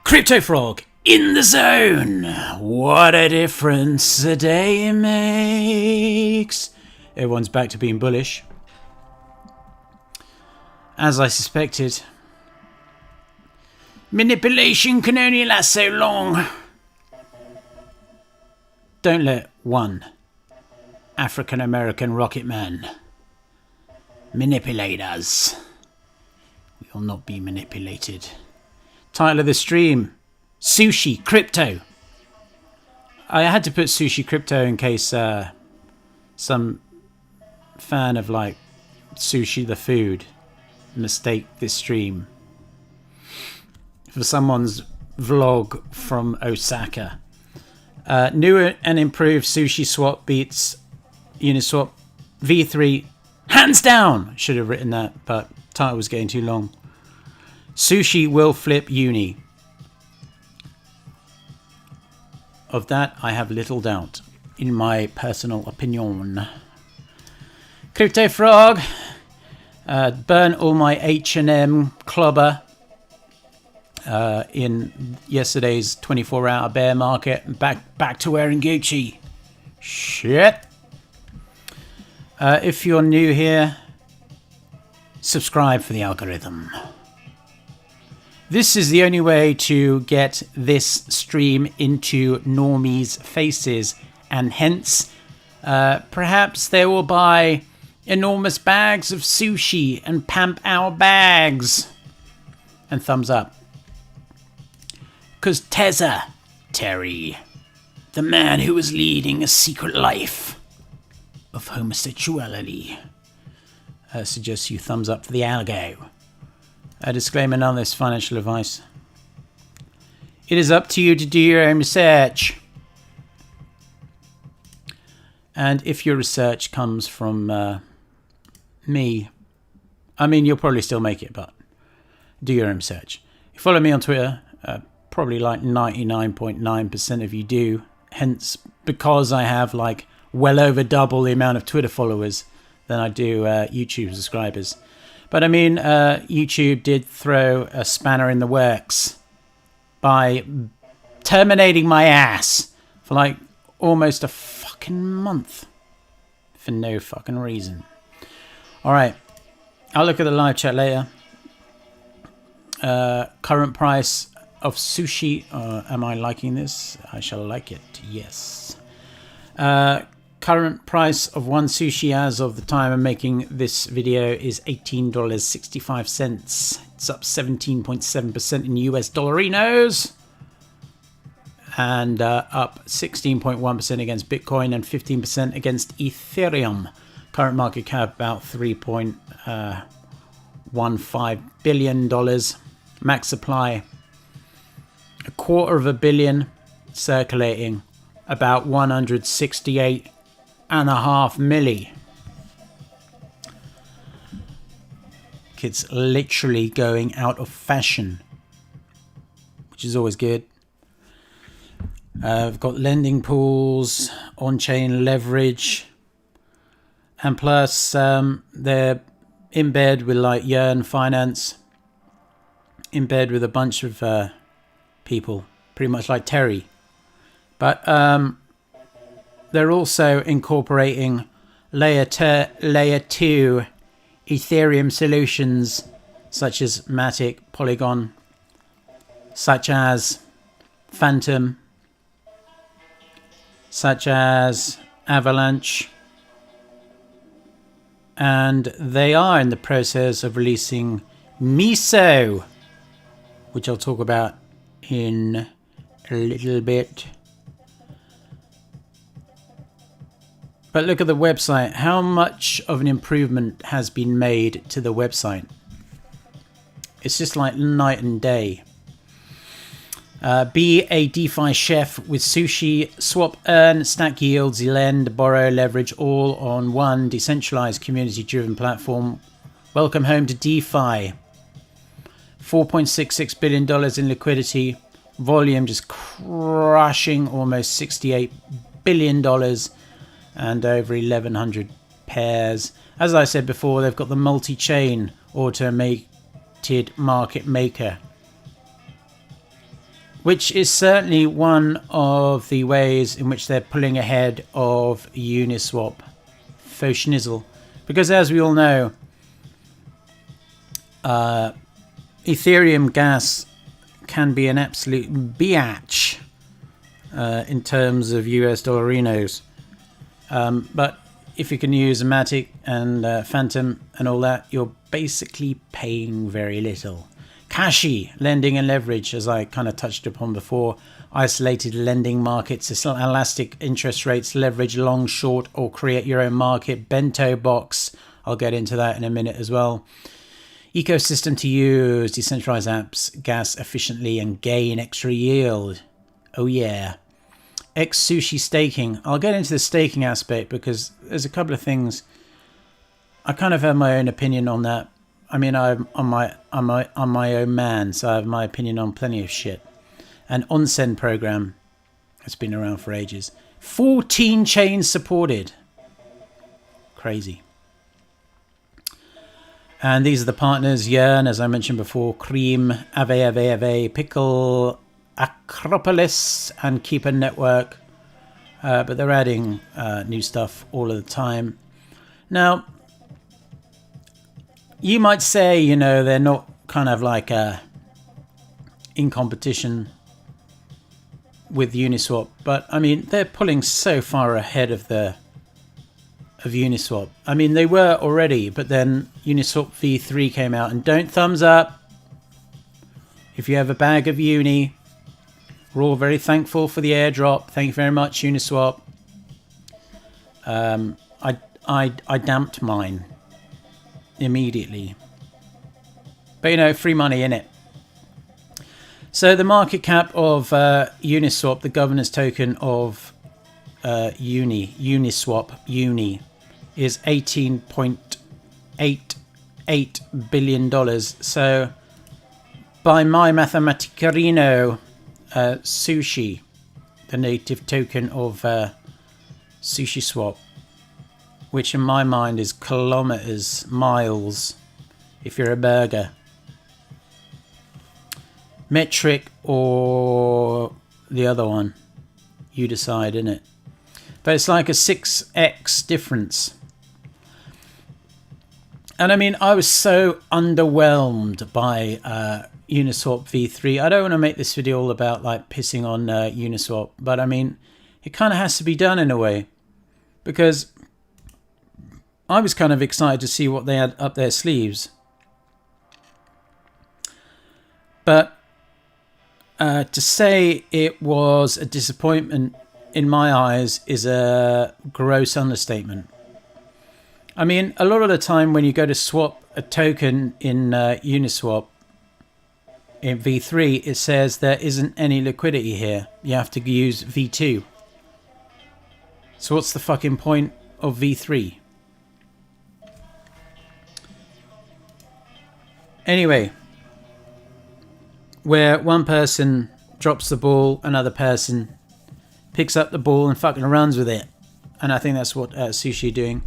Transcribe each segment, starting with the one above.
Crypto Frog in the zone. What a difference a day makes. Everyone's back to being bullish. As I suspected, manipulation can only last so long. Don't let one African-American rocket man manipulate us. We will not be manipulated. Title of the stream, Sushi Crypto. I had to put Sushi Crypto in case some fan of like sushi the food mistake this stream for someone's vlog from Osaka. New and improved SushiSwap beats Uniswap V3 hands down. Should have written that, but title was getting too long. Sushi will flip Uni. Of that, I have little doubt, in my personal opinion. Crypto Frog, burn all my H&M clobber in yesterday's 24-hour bear market. Back to wearing Gucci. Shit. If you're new here, subscribe for the algorithm. This is the only way to get this stream into normies' faces, and hence, perhaps they will buy enormous bags of sushi and pamp our bags. And thumbs up. Because Terry, the man who was leading a secret life of homosexuality, suggests you thumbs up for the algo. A disclaimer, none of this financial advice. It is up to you to do your own research. And if your research comes from me, I mean, you'll probably still make it, but do your own research. You follow me on Twitter, probably like 99.9% of you do. Hence, because I have like well over double the amount of Twitter followers than I do YouTube subscribers. But I mean, YouTube did throw a spanner in the works by terminating my ass for like almost a fucking month for no fucking reason. All right, I'll look at the live chat later. Current price of sushi. Am I liking this? I shall like it. Yes. Current price of one sushi as of the time I'm making this video is $18.65. It's up 17.7% in US dollarinos. And up 16.1% against Bitcoin and 15% against Ethereum. Current market cap about 3.1 $1.15 billion max supply, $250 million circulating, about 168.5 milli. It's literally going out of fashion, which is always good. We've got lending pools, on-chain leverage, and plus they're in bed with like Yearn Finance, in bed with a bunch of people, pretty much like Terry. But they're also incorporating layer 2 Ethereum solutions such as Matic, Polygon, such as Phantom, such as Avalanche, and they are in the process of releasing MISO, which I'll talk about in a little bit. But look at the website. How much of an improvement has been made to the website? It's just like night and day. Be a DeFi chef with Sushi. Swap, earn, stack yields, lend, borrow, leverage, all on one decentralized community-driven platform. Welcome home to DeFi. $4.66 billion in liquidity. Volume just crushing almost $68 billion. And over 1,100 pairs. As I said before, they've got the multi-chain automated market maker, which is certainly one of the ways in which they're pulling ahead of Uniswap. Faux schnizzle. Because as we all know, Ethereum gas can be an absolute biatch in terms of US dollarinos. But if you can use Matic and Phantom and all that, you're basically paying very little. Kashi, lending and leverage, as I kind of touched upon before. Isolated lending markets, elastic interest rates, leverage, long, short, or create your own market. Bento box, I'll get into that in a minute as well. Ecosystem to use, decentralized apps, gas efficiently and gain extra yield. Oh yeah. Sushi staking. I'll get into the staking aspect because there's a couple of things. I kind of have my own opinion on that. I mean, I'm my own man, so I have my opinion on plenty of shit. An onsen program that's been around for ages. 14 chains supported. Crazy. And these are the partners: Yearn, as I mentioned before, Cream, Ave, Pickle, Acropolis, and Keeper Network. But they're adding new stuff all of the time. Now, you might say, you know, they're not kind of like in competition with Uniswap, but I mean, they're pulling so far ahead of Uniswap. I mean, they were already, but then Uniswap V3 came out, and don't thumbs up if you have a bag of Uni. We're all very thankful for the airdrop. Thank you very much, Uniswap. I damped mine immediately. But, you know, free money, innit? So the market cap of Uniswap, the governance token of Uniswap Uni, is $18.88 billion. So by my mathematicarino, Sushi, the native token of SushiSwap, which in my mind is kilometers, miles, if you're a burger. Metric or the other one, you decide, innit? But it's like a 6x difference. And I mean, I was so underwhelmed by Uniswap V3. I don't want to make this video all about like pissing on Uniswap, but I mean, it kind of has to be done in a way, because I was kind of excited to see what they had up their sleeves. But to say it was a disappointment in my eyes is a gross understatement. I mean, a lot of the time when you go to swap a token in Uniswap in V3, it says there isn't any liquidity here. You have to use V2. So what's the fucking point of V3? Anyway, where one person drops the ball, another person picks up the ball and fucking runs with it. And I think that's what Sushi are doing.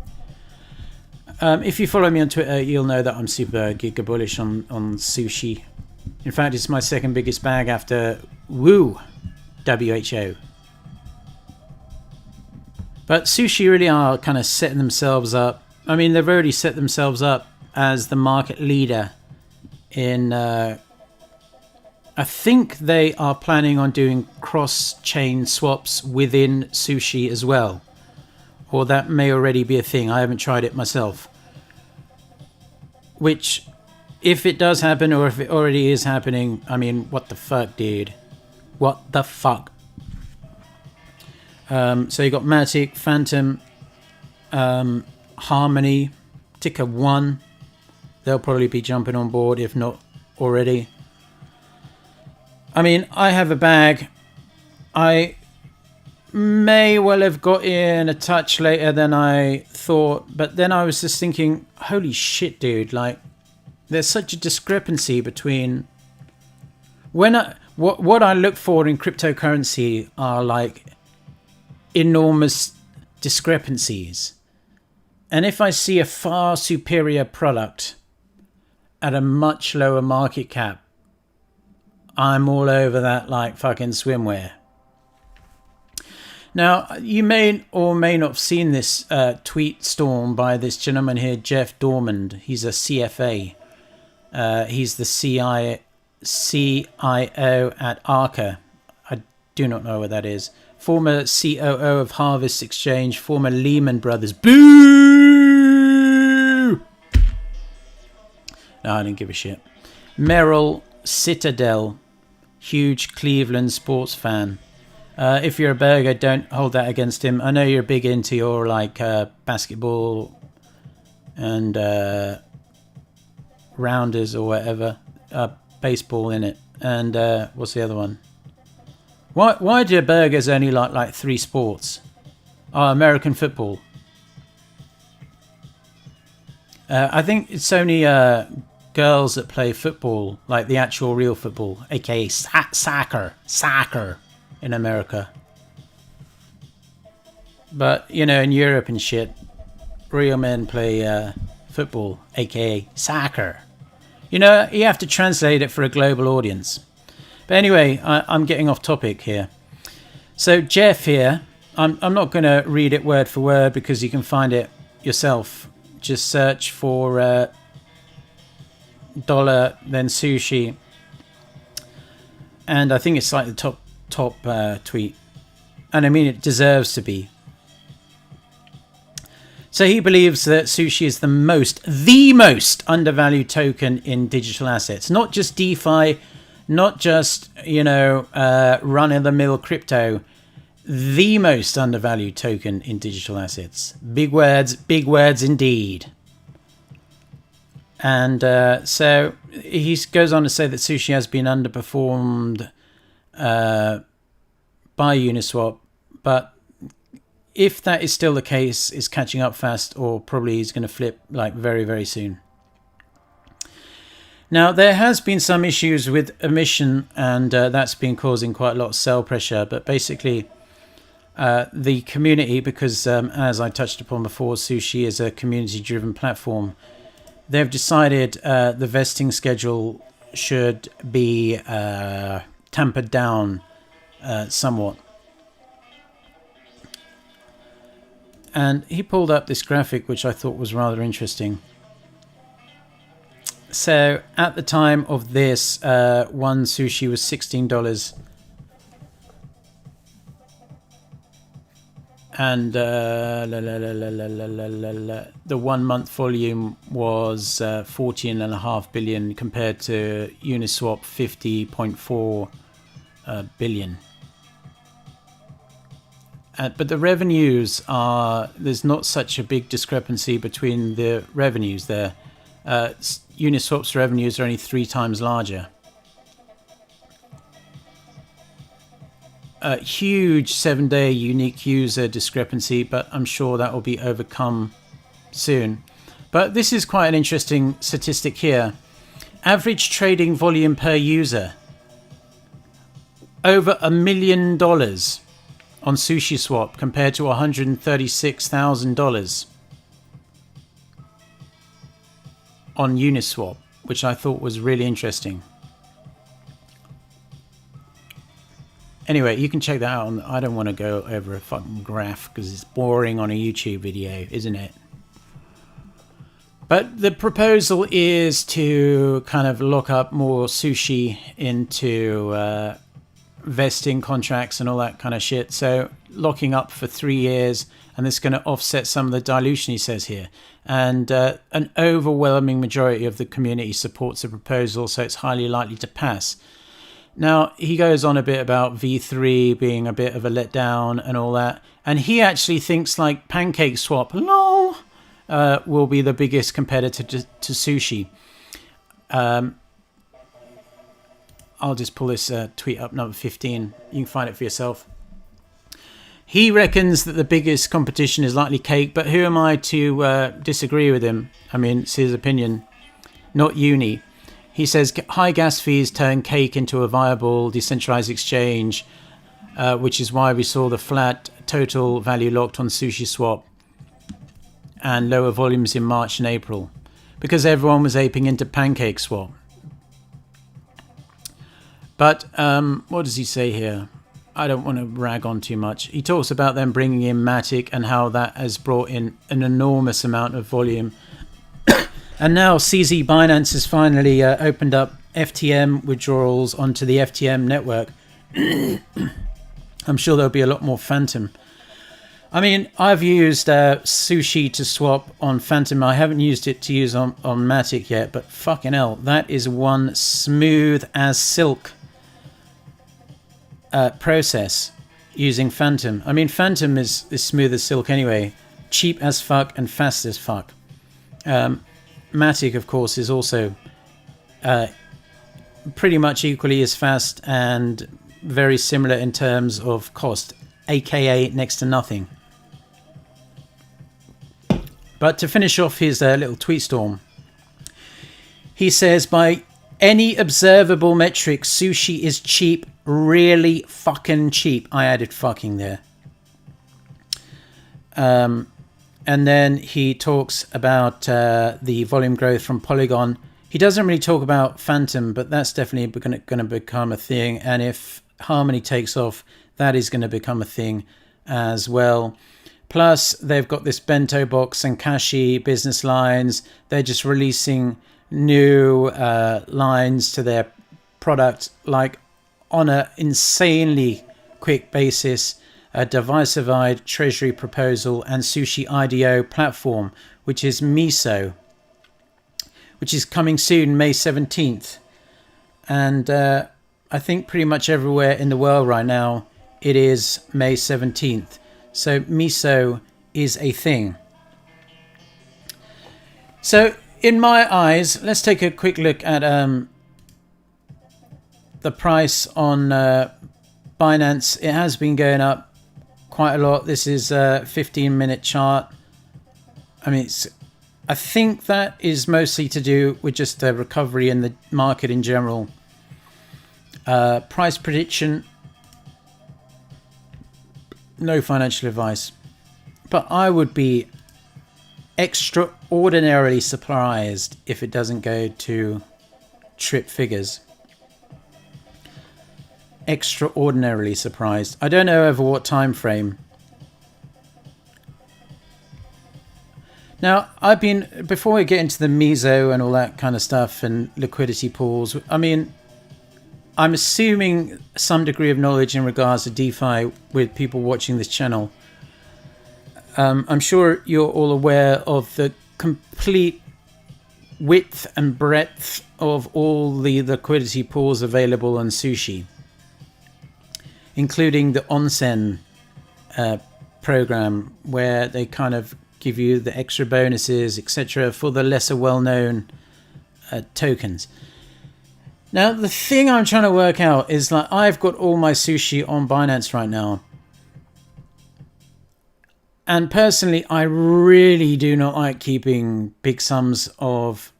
If you follow me on Twitter, you'll know that I'm super giga bullish on Sushi. In fact, it's my second biggest bag after Woo, WHO. But Sushi really are kind of setting themselves up. I mean, they've already set themselves up as the market leader in... I think they are planning on doing cross-chain swaps within Sushi as well. Or that may already be a thing. I haven't tried it myself. Which, if it does happen or if it already is happening, I mean, what the fuck, dude? What the fuck? So you got Matic, Phantom, Harmony, Ticker 1. They'll probably be jumping on board, if not already. I mean, I have a bag. I may well have got in a touch later than I thought, but then I was just thinking, holy shit, dude, like, there's such a discrepancy between what I look for in cryptocurrency are like enormous discrepancies. And if I see a far superior product at a much lower market cap, I'm all over that like fucking swimwear. Now, you may or may not have seen this tweet storm by this gentleman here, Jeff Dormand. He's a CFA. He's the CIO at Arca. I do not know what that is. Former COO of Harvest Exchange, former Lehman Brothers. Boo! No, I didn't give a shit. Merrill Citadel, huge Cleveland sports fan. If you're a burger, don't hold that against him. I know you're big into your like basketball and rounders or whatever, baseball in it. And what's the other one? Why do burgers only like 3 sports? Oh, American football. I think it's only girls that play football, like the actual real football, aka soccer in America. But, you know, in Europe and shit, real men play football, aka soccer. You know, you have to translate it for a global audience. But anyway, I'm getting off topic here. So Jeff here, I'm not going to read it word for word because you can find it yourself. Just search for dollar, then sushi. And I think it's like the top tweet. And I mean, it deserves to be. So he believes that Sushi is the most undervalued token in digital assets. Not just DeFi, not just, you know, run-of-the-mill crypto. The most undervalued token in digital assets. Big words indeed. And so he goes on to say that Sushi has been underperformed by Uniswap, but if that is still the case, it's catching up fast, or probably is going to flip like very, very soon. Now, there has been some issues with emission, and that's been causing quite a lot of sell pressure. But basically, the community, because as I touched upon before, Sushi is a community-driven platform, they've decided the vesting schedule should be tampered down somewhat. And he pulled up this graphic, which I thought was rather interesting. So at the time of this, one sushi was $16. And the 1 month volume was 14.5 billion compared to Uniswap 50.4 billion. but the revenues are, there's not such a big discrepancy between the revenues there. Uniswap's revenues are only 3 times larger. A huge 7-day unique user discrepancy, but I'm sure that will be overcome soon. But this is quite an interesting statistic here. Average trading volume per user, over $1 million on SushiSwap compared to $136,000 on Uniswap, which I thought was really interesting. Anyway, you can check that out. I don't want to go over a fucking graph because it's boring on a YouTube video, isn't it? But the proposal is to kind of lock up more Sushi into vesting contracts and all that kind of shit. So locking up for 3 years, and this is going to offset some of the dilution, he says here. And an overwhelming majority of the community supports the proposal, so it's highly likely to pass. Now, he goes on a bit about V3 being a bit of a letdown and all that. And he actually thinks like PancakeSwap, lol, will be the biggest competitor to Sushi. I'll just pull this tweet up, number 15. You can find it for yourself. He reckons that the biggest competition is likely Cake, but who am I to disagree with him? I mean, it's his opinion, not Uni. He says high gas fees turn Cake into a viable decentralized exchange, which is why we saw the flat total value locked on SushiSwap and lower volumes in March and April, because everyone was aping into PancakeSwap. But what does he say here? I don't want to rag on too much. He talks about them bringing in Matic and how that has brought in an enormous amount of volume. And now CZ Binance has finally opened up FTM withdrawals onto the FTM network. I'm sure there'll be a lot more Phantom. I mean, I've used Sushi to swap on Phantom. I haven't used it to use on Matic yet, but fucking hell, that is one smooth as silk process using Phantom. I mean, Phantom is smooth as silk anyway. Cheap as fuck and fast as fuck. Matic, of course, is also pretty much equally as fast and very similar in terms of cost, aka next to nothing. But to finish off his little tweet storm, he says, by any observable metric, Sushi is cheap, really fucking cheap. I added fucking there. And then he talks about the volume growth from Polygon. He doesn't really talk about Phantom, but that's definitely going to become a thing. And if Harmony takes off, that is going to become a thing as well. Plus, they've got this bento box and Kashi business lines. They're just releasing new lines to their product, like on an insanely quick basis. A diversified treasury proposal and Sushi IDO platform, which is MISO, which is coming soon, May 17th. And I think pretty much everywhere in the world right now, it is May 17th. So MISO is a thing. So in my eyes, let's take a quick look at the price on Binance. It has been going up quite a lot. This is a 15-minute chart. I mean, I think that is mostly to do with just the recovery in the market in general. Price prediction, no financial advice, but I would be extraordinarily surprised if it doesn't go to trip figures. Extraordinarily surprised. I don't know over what time frame. Now, before we get into the MISO and all that kind of stuff and liquidity pools, I mean, I'm assuming some degree of knowledge in regards to DeFi with people watching this channel. I'm sure you're all aware of the complete width and breadth of all the liquidity pools available on Sushi, including the onsen program where they kind of give you the extra bonuses, etc., for the lesser well-known tokens. Now, the thing I'm trying to work out is, like, I've got all my sushi on Binance right now. And personally, I really do not like keeping big sums of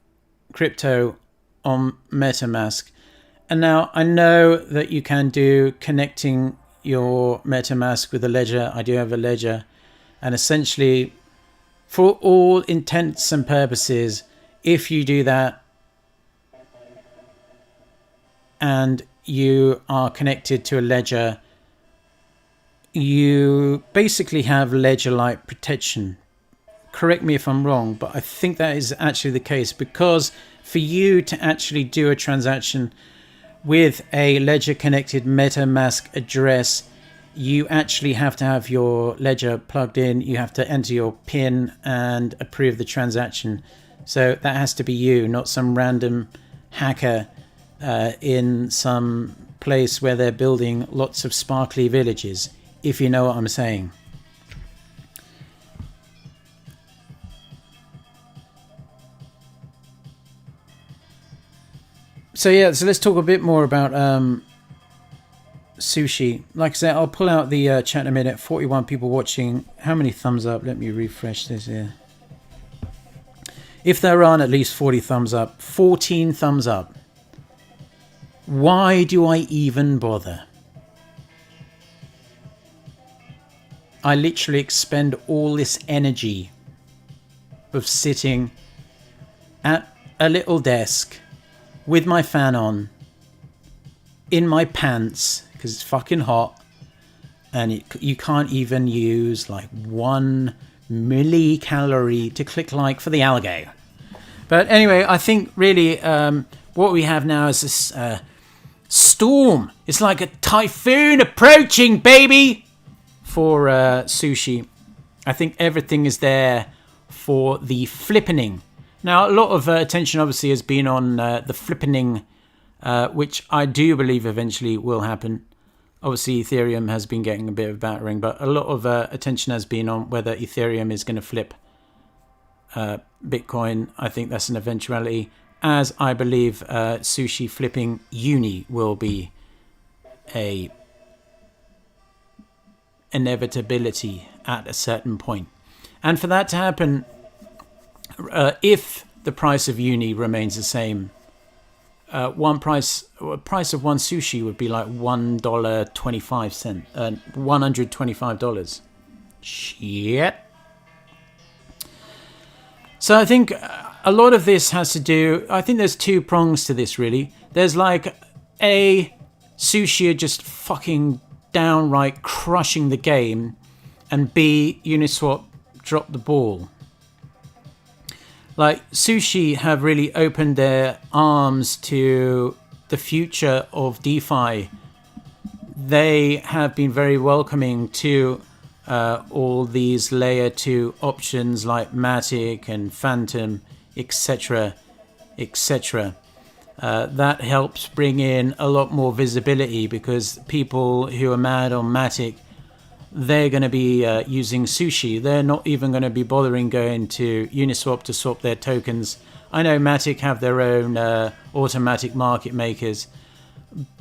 crypto on MetaMask. And now I know that you can do connecting your MetaMask with a ledger. I do have a ledger. And essentially, for all intents and purposes, if you do that and you are connected to a ledger, you basically have ledger-like protection. Correct me if I'm wrong, but I think that is actually the case, because for you to actually do a transaction with a ledger-connected MetaMask address, you actually have to have your ledger plugged in. You have to enter your PIN and approve the transaction. So that has to be you, not some random hacker in some place where they're building lots of sparkly villages, if you know what I'm saying. So yeah, so let's talk a bit more about Sushi. Like I said, I'll pull out the chat in a minute. 41 people watching. How many thumbs up? Let me refresh this here. If there aren't at least 40 thumbs up, 14 thumbs up. Why do I even bother? I literally expend all this energy of sitting at a little desk with my fan on, in my pants, because it's fucking hot, and you can't even use like 1 millicalorie to click like for the algo. But anyway, I think really what we have now is this storm. It's like a typhoon approaching, baby, for Sushi. I think everything is there for the flippening. Now, a lot of attention obviously has been on the flippening, which I do believe eventually will happen. Obviously, Ethereum has been getting a bit of battering, but a lot of attention has been on whether Ethereum is going to flip Bitcoin. I think that's an eventuality, as I believe Sushi flipping UNI will be a inevitability at a certain point. And for that to happen, if the price of UNI remains the same, price of one sushi would be like $1.25, $125. Shit. So I think a lot of this has to do, I think there's two prongs to this really. There's like A, Sushi are just fucking downright crushing the game, and B, Uniswap dropped the ball. Like, Sushi have really opened their arms to the future of DeFi. They have been very welcoming to all these layer 2 options like Matic and Phantom, etc., etc. That helps bring in a lot more visibility, because people who are mad on Matic, they're going to be using Sushi. They're not even going to be bothering going to Uniswap to swap their tokens. I know Matic have their own automatic market makers,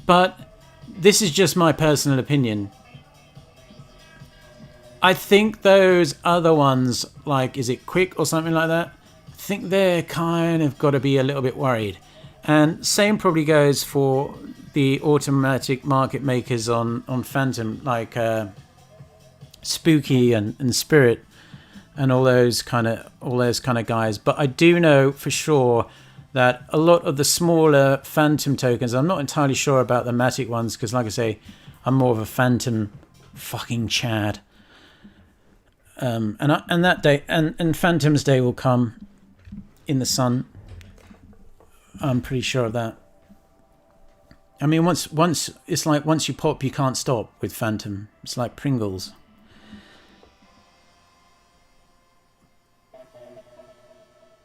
but this is just my personal opinion. I think those other ones, like, is it Quick or something like that? I think they're kind of got to be a little bit worried. And same probably goes for the automatic market makers on Phantom, like Spooky and Spirit and all those kind of guys. But I do know for sure that a lot of the smaller Phantom tokens, I'm not entirely sure about the Matic ones, because like I say, I'm more of a Phantom fucking Chad. And that day and Phantom's day will come in the sun. I'm pretty sure of that. I mean, once it's like once you pop, you can't stop with Phantom. It's like Pringles.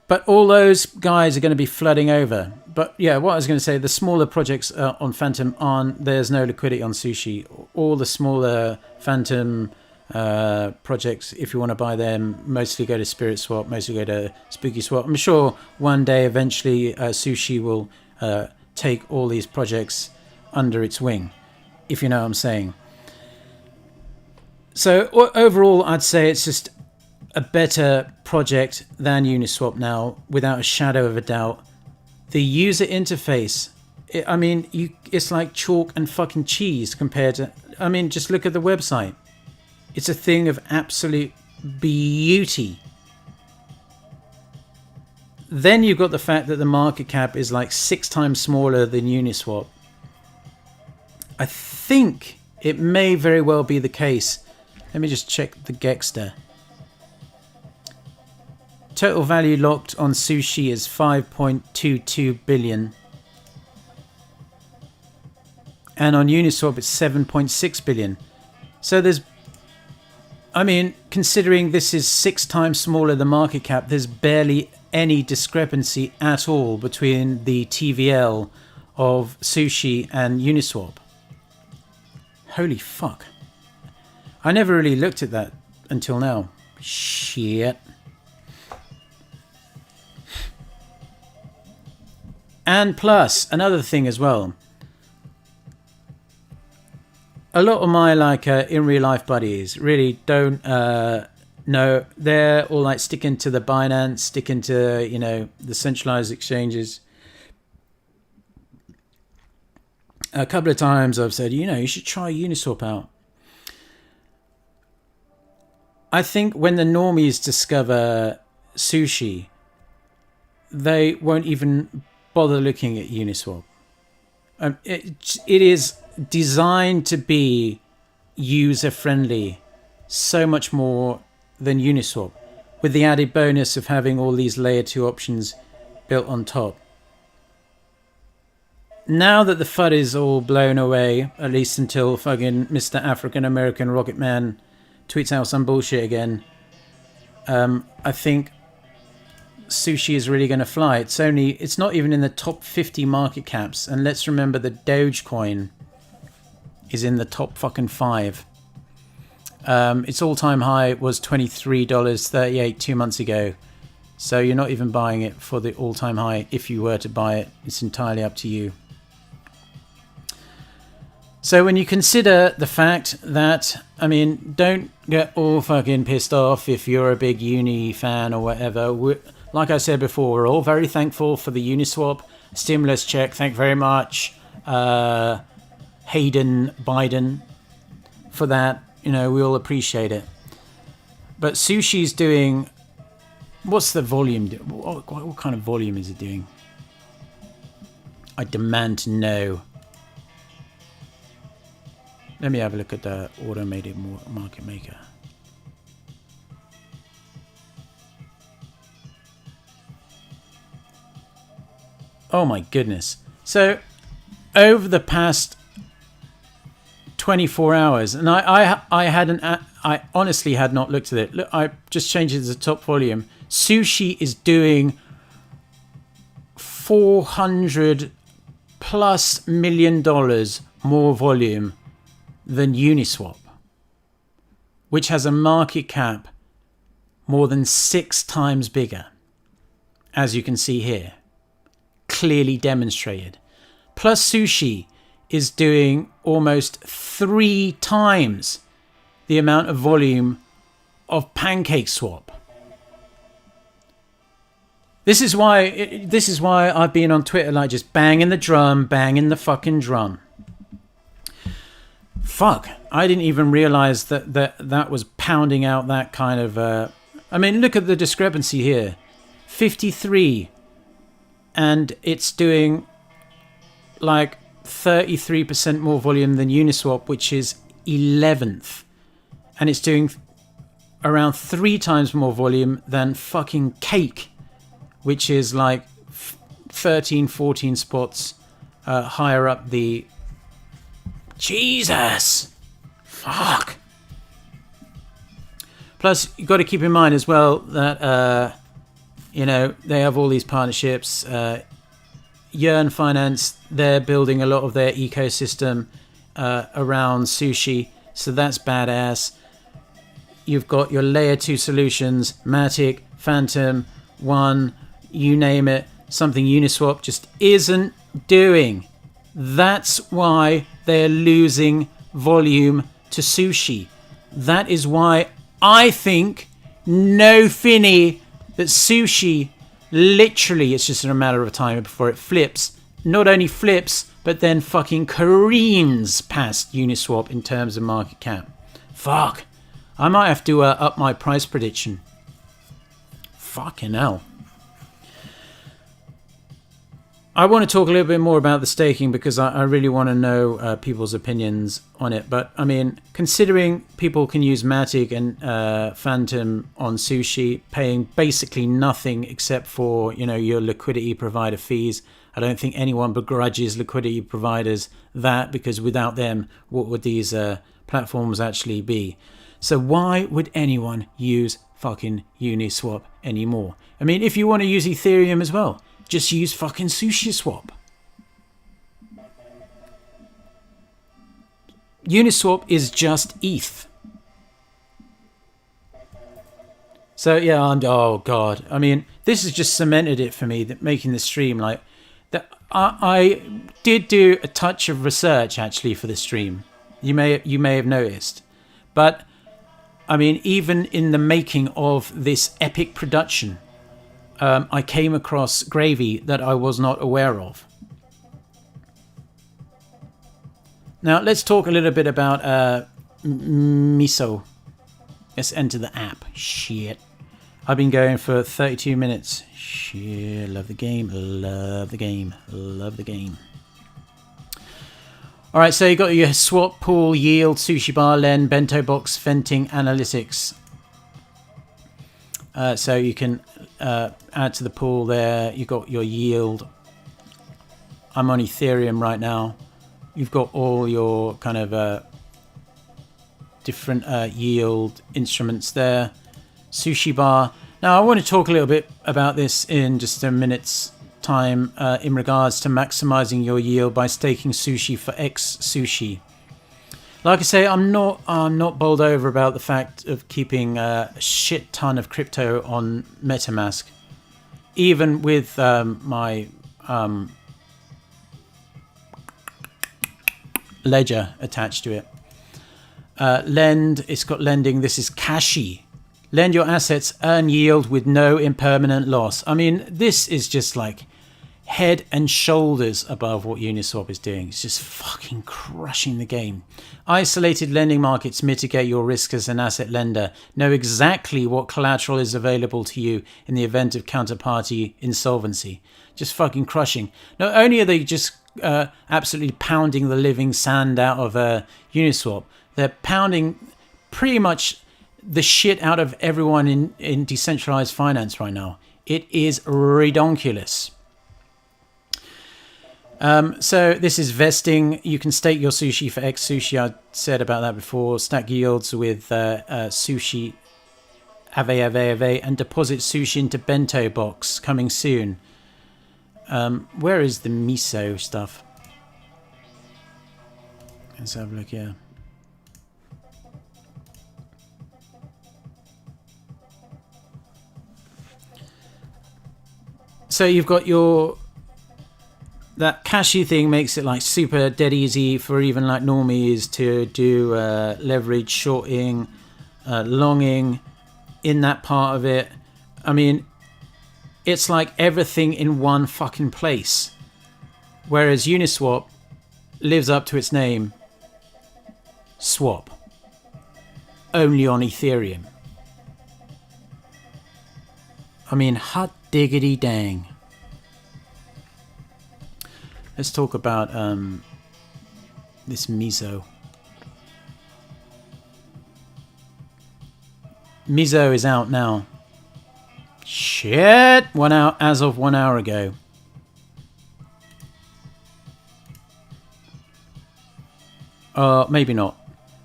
But all those guys are going to be flooding over. But yeah, what I was going to say, the smaller projects on Phantom there's no liquidity on Sushi. All the smaller Phantom projects. If you want to buy them, mostly go to SpiritSwap, mostly go to SpookySwap. I'm sure one day eventually Sushi will take all these projects under its wing, if you know what I'm saying. So overall, I'd say it's just a better project than Uniswap now, without a shadow of a doubt. The user interface, it's like chalk and fucking cheese compared to, just look at the website. It's a thing of absolute beauty. Then you've got the fact that the market cap is like 6 times smaller than Uniswap. I think it may very well be the case. Let me just check the Gexter. Total value locked on Sushi is 5.22 billion. And on Uniswap it's 7.6 billion. So there's, considering this is 6 times smaller the market cap, there's barely any discrepancy at all between the TVL of Sushi and Uniswap. Holy fuck. I never really looked at that until now. Shit. And plus, another thing as well. A lot of my in real life buddies really don't know. They're all like sticking to the Binance, sticking to, the centralized exchanges. A couple of times I've said, you should try Uniswap out. I think when the normies discover Sushi, they won't even bother looking at Uniswap. It is designed to be user friendly so much more than Uniswap, with the added bonus of having all these layer 2 options built on top. Now that the FUD is all blown away, at least until fucking Mr. African American Rocket Man tweets out some bullshit again, I think Sushi is really going to fly. It's not even in the top 50 market caps, and let's remember the Dogecoin is in the top fucking 5. Its all-time high was $23.38 2 months ago, so you're not even buying it for the all-time high. If you were to buy it, it's entirely up to you. So when you consider the fact that, don't get all fucking pissed off if you're a big Uni fan or whatever. Like I said before, we're all very thankful for the Uniswap stimulus check. Thank you very much, Hayden Biden, for that. We all appreciate it. But Sushi's doing... What's the volume? What kind of volume is it doing? I demand to know. Let me have a look at the automated market maker. Oh my goodness. So over the past 24 hours, and I honestly had not looked at it. Look, I just changed it to the top volume. Sushi is doing 400 plus $1 million more volume than Uniswap, which has a market cap more than 6 times bigger, as you can see here, clearly demonstrated. Plus Sushi is doing almost 3 times the amount of volume of PancakeSwap. This is why I've been on Twitter like just banging the fucking drum. Fuck, I didn't even realize that was pounding out that kind of... look at the discrepancy here. 53. And it's doing like 33% more volume than Uniswap, which is 11th. And it's doing around 3 times more volume than fucking Cake, which is like 13, 14 spots higher up the... Jesus! Fuck! Plus, you've got to keep in mind as well that, they have all these partnerships. Yearn Finance, they're building a lot of their ecosystem around Sushi, so that's badass. you've got your layer 2 solutions, Matic, Phantom, One, you name it, something Uniswap just isn't doing. That's why they're losing volume to Sushi. That is why I think, no finny, that Sushi, literally, it's just a matter of time before it flips. Not only flips, but then fucking careens past Uniswap in terms of market cap. Fuck. I might have to up my price prediction. Fucking hell. I want to talk a little bit more about the staking because I really want to know people's opinions on it. But I mean, considering people can use Matic and Phantom on Sushi, paying basically nothing except for, you know, your liquidity provider fees. I don't think anyone begrudges liquidity providers that, because without them, what would these platforms actually be? So why would anyone use fucking Uniswap anymore? I mean, if you want to use Ethereum as well, just use fucking SushiSwap. Uniswap is just ETH. So yeah, oh god. I mean, this has just cemented it for me, that making the stream like that. I did do a touch of research actually for the stream. You may have noticed, but I mean, even in the making of this epic production, I came across gravy that I was not aware of. Now, let's talk a little bit about MISO. Let's enter the app. Shit. I've been going for 32 minutes. Shit. Love the game. Love the game. Love the game. All right, so you got your swap, pool, yield, sushi bar, len, bento box, venting, analytics. So you can add to the pool there. You've got your yield. I'm on Ethereum right now. You've got all your kind of different yield instruments there. Sushi bar. Now I want to talk a little bit about this in just a minute's time in regards to maximizing your yield by staking Sushi for X Sushi. Like I say, I'm not bowled over about the fact of keeping a shit ton of crypto on MetaMask, even with my ledger attached to it. Lend, it's got lending. This is Cashy. Lend your assets, earn yield with no impermanent loss. I mean, this is just like head and shoulders above what Uniswap is doing. It's just fucking crushing the game. Isolated lending markets mitigate your risk as an asset lender. Know exactly what collateral is available to you in the event of counterparty insolvency. Just fucking crushing. Not only are they just absolutely pounding the living sand out of Uniswap, they're pounding pretty much the shit out of everyone in decentralized finance right now. It is redonkulous. So this is vesting. You can stake your Sushi for X Sushi. I said about that before. Stack yields with Sushi Ave, and deposit Sushi into bento box coming soon. Where is the MISO stuff? Let's have a look here. So you've got your... That Cashy thing makes it like super dead easy for even like normies to do leverage shorting, longing in that part of it. I mean, it's like everything in one fucking place. Whereas Uniswap lives up to its name. Swap. Only on Ethereum. I mean, hot diggity dang. Let's talk about this MISO. MISO is out now. Shit! 1 hour, as of 1 hour ago. Maybe not.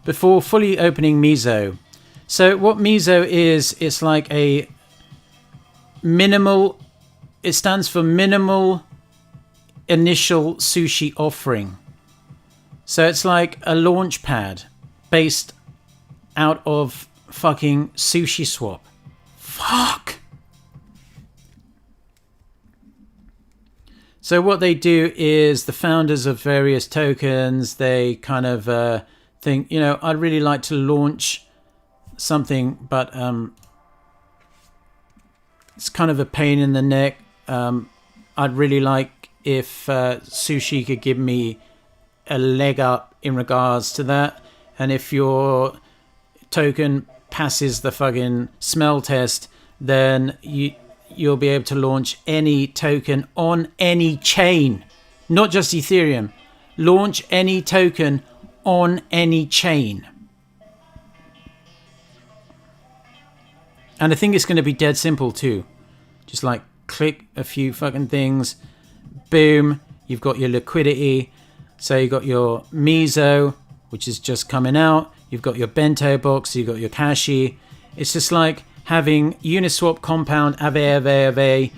Before fully opening MISO. So what MISO is, it's like a minimal, it stands for minimal initial sushi offering. So it's like a launchpad based out of fucking SushiSwap. Fuck. So what they do is the founders of various tokens, they kind of think, you know, I'd really like to launch something, but it's kind of a pain in the neck. I'd really like if Sushi could give me a leg up in regards to that. And if your token passes the fucking smell test, then you'll be able to launch any token on any chain, not just Ethereum. Launch any token on any chain. And I think it's going to be dead simple too. Just like click a few fucking things, boom, you've got your liquidity. So you've got your MISO, which is just coming out. You've got your bento box, you've got your Kashi. It's just like having Uniswap, Compound, Aave,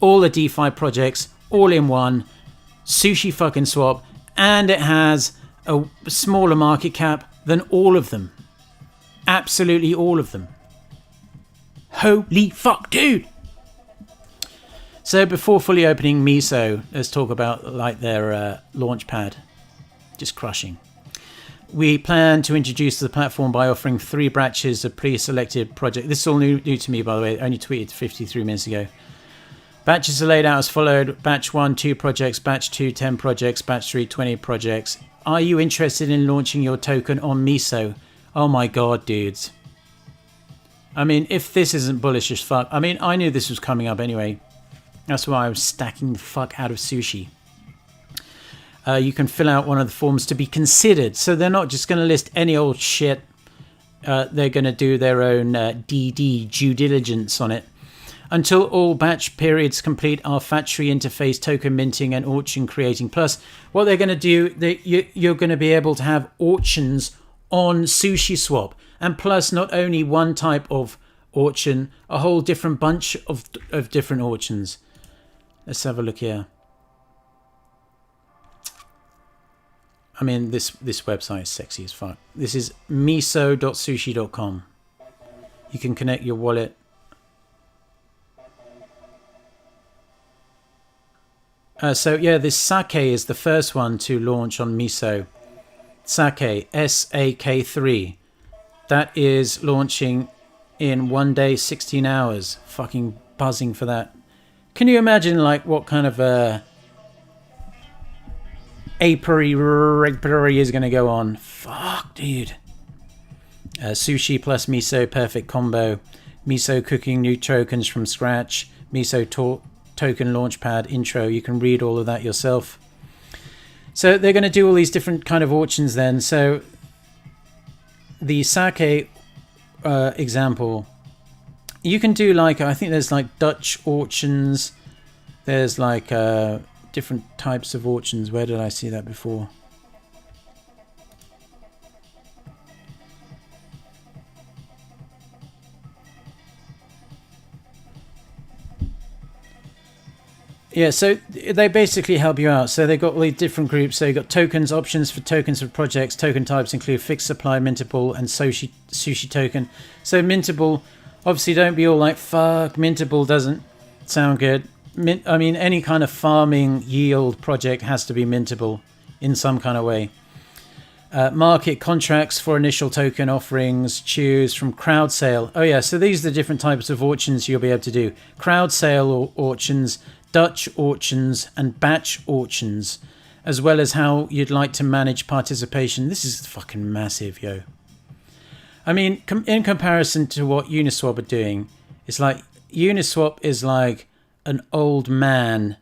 all the DeFi projects, all in one, Sushi fucking swap, and it has a smaller market cap than all of them. Absolutely all of them. Holy fuck, dude! So before fully opening MISO, let's talk about like their launchpad. Just crushing. We plan to introduce the platform by offering 3 batches of pre-selected projects. This is all new to me, by the way. I only tweeted 53 minutes ago. Batches are laid out as followed. Batch 1, 2 projects. Batch 2, 10 projects. Batch 3, 20 projects. Are you interested in launching your token on MISO? Oh my god, dudes. I mean, if this isn't bullish as fuck. I mean, I knew this was coming up anyway. That's why I was stacking the fuck out of Sushi. You can fill out one of the forms to be considered. So they're not just going to list any old shit. They're going to do their own DD, due diligence on it. Until all batch periods complete our factory interface, token minting and auction creating. Plus, what they're going to do, you're going to be able to have auctions on SushiSwap. And plus, not only one type of auction, a whole different bunch of different auctions. Let's have a look here. I mean, this website is sexy as fuck. This is miso.sushi.com. You can connect your wallet. So yeah, this Sake is the first one to launch on MISO. Sake, SAK3. That is launching in 1 day, 16 hours. Fucking buzzing for that. Can you imagine like what kind of apiary is going to go on? Fuck, dude. Sushi plus MISO, perfect combo. MISO cooking new tokens from scratch. MISO token launchpad intro. You can read all of that yourself. So they're going to do all these different kind of auctions then. So the Sake example, you can do like, I think there's like Dutch auctions. There's like different types of auctions. Where did I see that before? Yeah, so they basically help you out. So they've got all these different groups. So you've got tokens, options for tokens for projects. Token types include fixed supply, mintable, and sushi token. So mintable, obviously don't be all like, fuck, mintable doesn't sound good. I mean, any kind of farming yield project has to be mintable in some kind of way. Market contracts for initial token offerings. Choose from crowd sale. Oh yeah, so these are the different types of auctions you'll be able to do. Crowd sale auctions, Dutch auctions, and batch auctions, as well as how you'd like to manage participation. This is fucking massive, yo. I mean, in comparison to what Uniswap are doing, it's like Uniswap is like an old man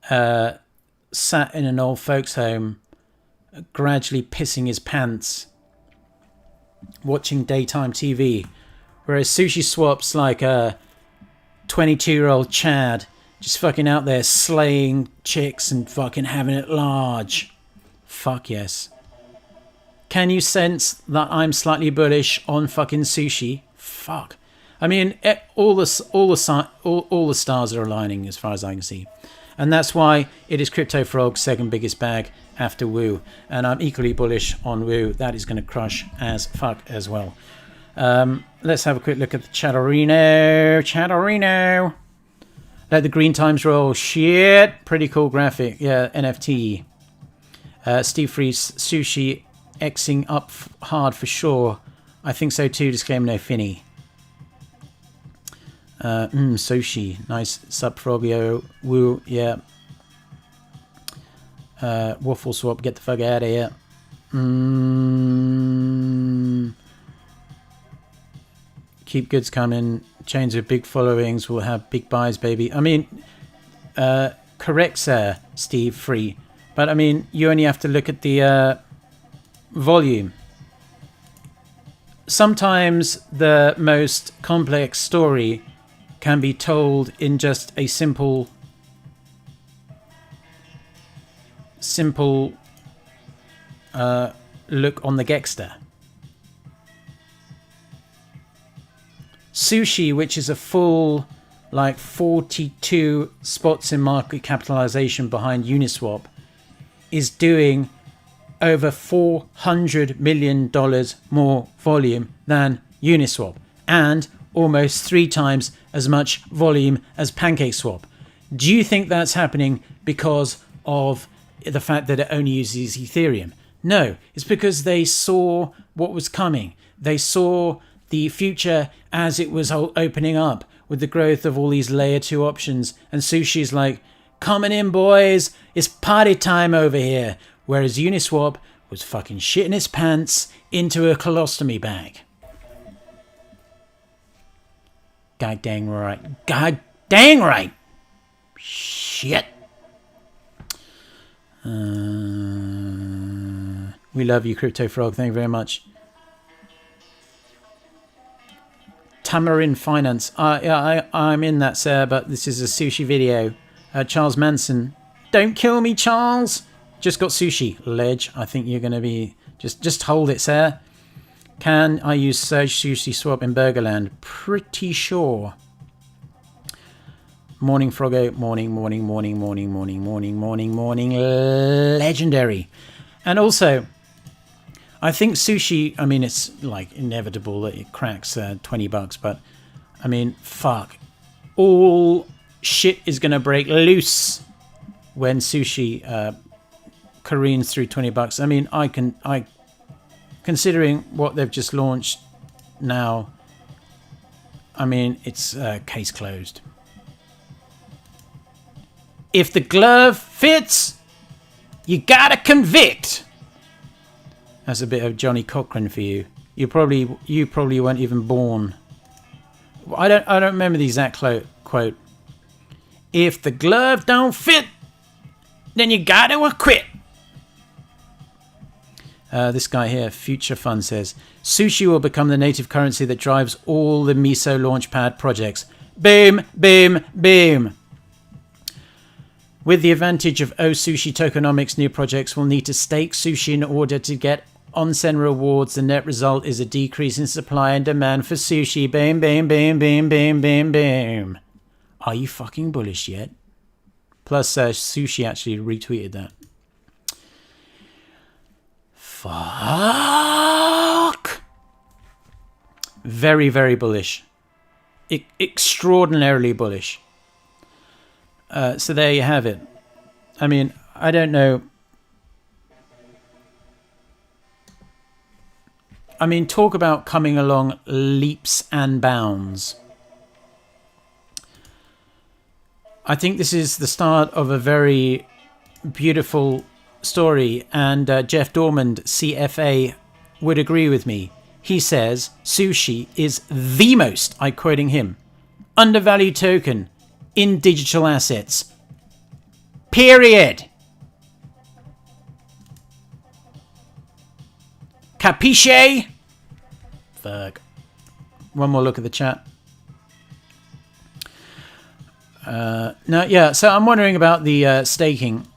sat in an old folks home, gradually pissing his pants, watching daytime TV, whereas SushiSwap's like a 22-year-old Chad just fucking out there slaying chicks and fucking having it large. Fuck yes. Can you sense that I'm slightly bullish on fucking Sushi? Fuck. I mean, all the stars are aligning as far as I can see. And that's why it is Crypto Frog's second biggest bag after Woo. And I'm equally bullish on Woo. That is going to crush as fuck as well. Let's have a quick look at the Chatterino. Let the green times roll. Shit. Pretty cool graphic. Yeah, NFT. Steve Freeze, Sushi Xing up hard for sure. I think so too. Disclaimer, no Finny. Sushi. Nice. Sub Frogio. Woo. Yeah. Waffle Swap. Get the fuck out of here. Keep goods coming. Chains with big followings will have big buys, baby. I mean, correct, sir, Steve Free. But I mean, you only have to look at the volume. Sometimes the most complex story can be told in just a simple look on the Gexter. Sushi, which is a full like 42 spots in market capitalization behind Uniswap, is doing over $400 million more volume than Uniswap and almost 3 times as much volume as PancakeSwap. Do you think that's happening because of the fact that it only uses Ethereum? No, it's because they saw what was coming. They saw the future as it was opening up with the growth of all these layer 2 options. And Sushi's like, coming in, boys, it's party time over here. Whereas Uniswap was fucking shitting its pants into a colostomy bag. God dang right. God dang right. Shit. We love you, Crypto Frog. Thank you very much. Tamarin Finance. Yeah, I'm in that, sir, but this is a sushi video. Charles Manson. Don't kill me, Charles. Just got sushi. Ledge. I think you're going to be... Just hold it, sir. Can I use Surge SushiSwap in Burgerland? Pretty sure. Morning, Froggo. Morning. Legendary. And also... I think Sushi, I mean, it's like inevitable that it cracks $20, but I mean, fuck. All shit is going to break loose when Sushi careens through $20. I mean, considering what they've just launched now, I mean, it's case closed. If the glove fits, you gotta convict. That's a bit of Johnny Cochran for you. You probably weren't even born. I don't remember the exact quote. If the glove don't fit, then you gotta acquit. This guy here, Future Fund, says Sushi will become the native currency that drives all the MISO launchpad projects. Boom, boom, boom. With the advantage of Sushi tokenomics, new projects will need to stake Sushi in order to get onsen rewards. The net result is a decrease in supply and demand for Sushi. Boom, boom, boom, boom, boom, boom, boom. Are you fucking bullish yet? Plus, Sushi actually retweeted that. Fuck. Very, very bullish. Extraordinarily bullish. So there you have it. I mean, I don't know. I mean, talk about coming along leaps and bounds. I think this is the start of a very beautiful story, and Jeff Dormand, CFA, would agree with me. He says Sushi is the most, I'm quoting him, undervalued token in digital assets. Period. Capisce? Fuck. One more look at the chat. No, yeah, so I'm wondering about the staking.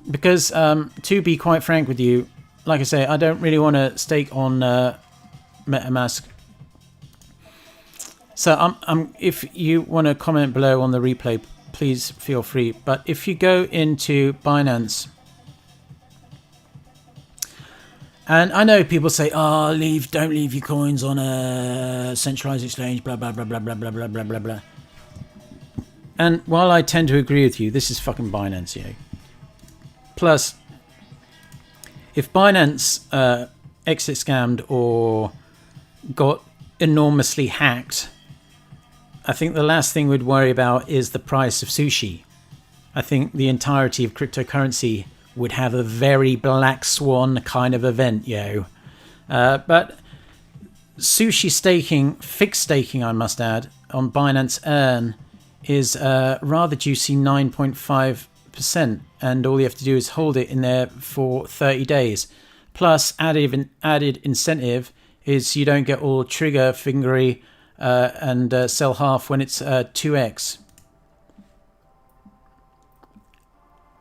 Because, to be quite frank with you, like I say, I don't really want to stake on MetaMask. So if you want to comment below on the replay, please feel free. But if you go into Binance And I know people say, oh, don't leave your coins on a centralized exchange, blah, blah, blah, blah, blah, blah, blah, blah, blah, blah. And while I tend to agree with you, this is fucking Binance, yo. Plus, if Binance exit scammed or got enormously hacked, I think the last thing we'd worry about is the price of sushi. I think the entirety of cryptocurrency would have a very black swan kind of event, yo. But sushi staking, fixed staking, I must add, on Binance Earn is rather juicy 9.5%. And all you have to do is hold it in there for 30 days. Plus, added incentive is you don't get all trigger fingery and sell half when it's 2x.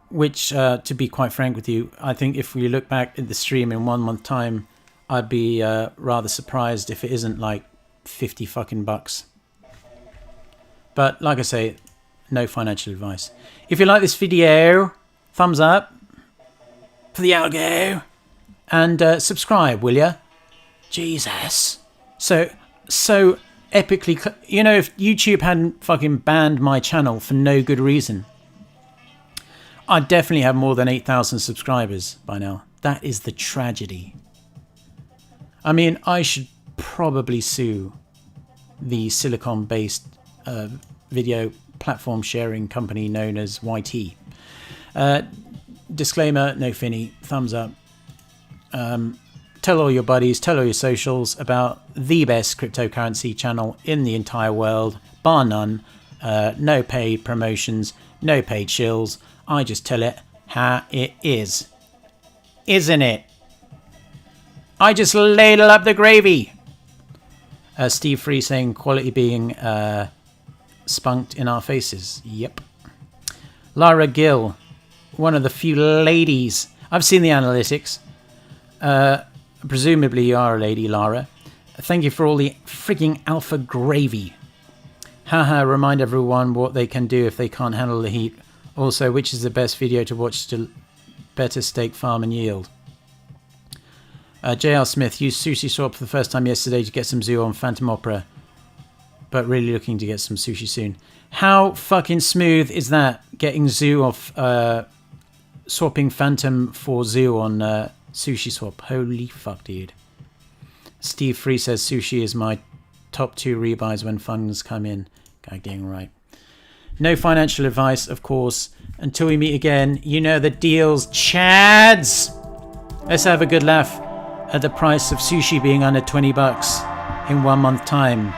Which, to be quite frank with you, I think if we look back at the stream in 1 month time, I'd be rather surprised if it isn't like 50 fucking bucks. But like I say, no financial advice. If you like this video, thumbs up for the algo and subscribe, will ya? Jesus. So epically, you know, if YouTube hadn't fucking banned my channel for no good reason, I'd definitely have more than 8,000 subscribers by now. That is the tragedy. I mean, I should probably sue the silicon-based video platform sharing company known as YT. Disclaimer, no finny, thumbs up. Tell all your buddies, tell all your socials about the best cryptocurrency channel in the entire world, bar none. No paid promotions, no paid shills. I just tell it how it is. Isn't it? I just ladle up the gravy. Steve Free saying quality being spunked in our faces. Yep. Lara Gill, one of the few ladies. I've seen the analytics. Presumably you are a lady, Lara. Thank you for all the freaking alpha gravy. Haha, remind everyone what they can do if they can't handle the heat. Also, which is the best video to watch to better stake farm and yield? JR Smith used SushiSwap for the first time yesterday to get some zoo on Phantom Opera, but really looking to get some sushi soon. How fucking smooth is that? Getting zoo off, swapping Phantom for zoo on SushiSwap. Holy fuck, dude. Steve Free says sushi is my top 2 rebuys when funds come in. Goddamn right. No financial advice, of course. Until we meet again, you know the deals, chads! Let's have a good laugh at the price of sushi being under 20 bucks in 1 month time.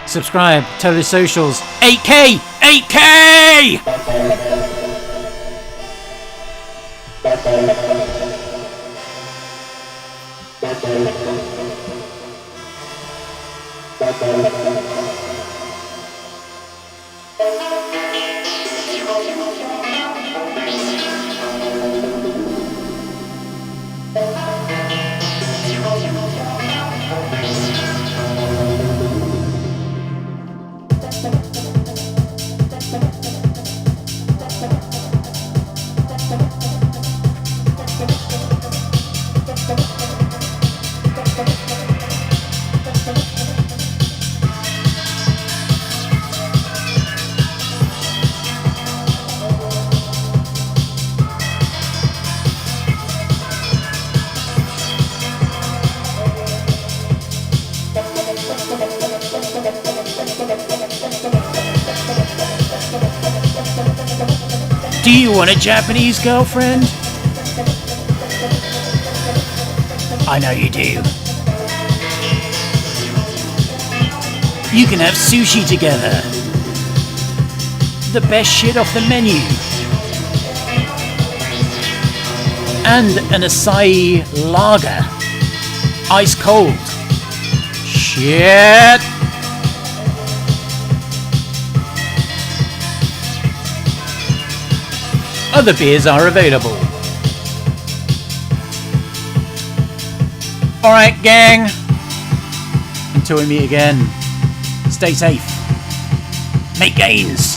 Subscribe, tell your socials. 8K! 8K! Do you want a Japanese girlfriend? I know you do. You can have sushi together. The best shit off the menu. And an acai lager. Ice cold. Shit. Other beers are available. Alright, gang. Until we meet again, stay safe. Make gains.